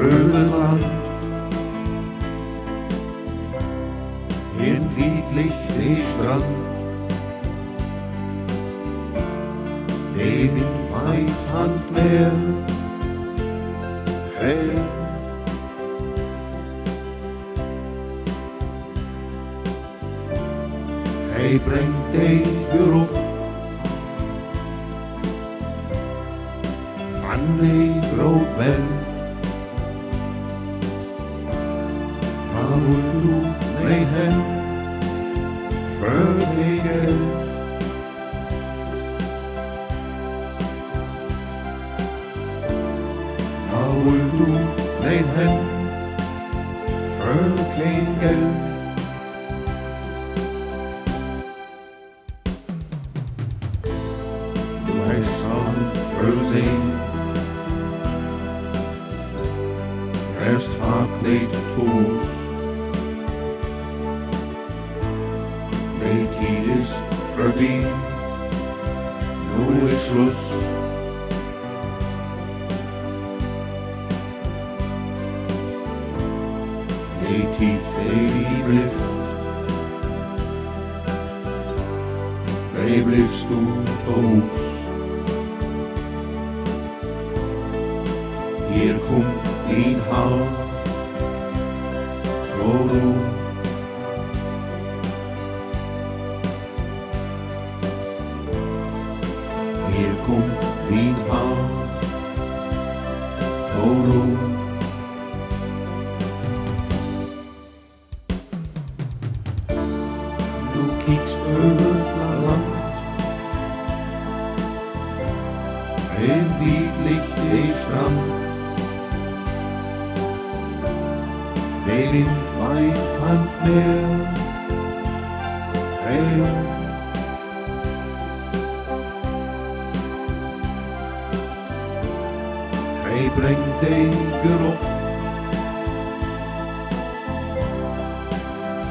Röverland, in Wiedlich Strand, David weit fand Meer, hey. Hij brengt de op van de groot wend. Maar hoe doet hij hem verlegen? Maar hoe doet hij hem verlegen? Hij zal verzeen, erst verkleed toes. De tijd is voorbij, nu is Schluss. De tijd die blijft, blijfst du toes. Hier kommt die Hau, Frodo. Hier kommt die Hau, Frodo. Du kiekst over naar land, in Wiedlich de Strand. De wind waait van het meer, hey. Hij brengt de geruch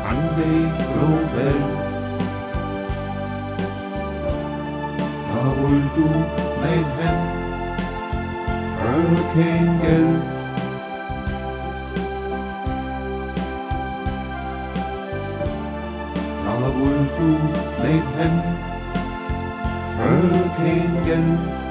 van de grote welt. Maar wohl du met hem voor geen geld. Aber wohl du mit hem für kein Geld.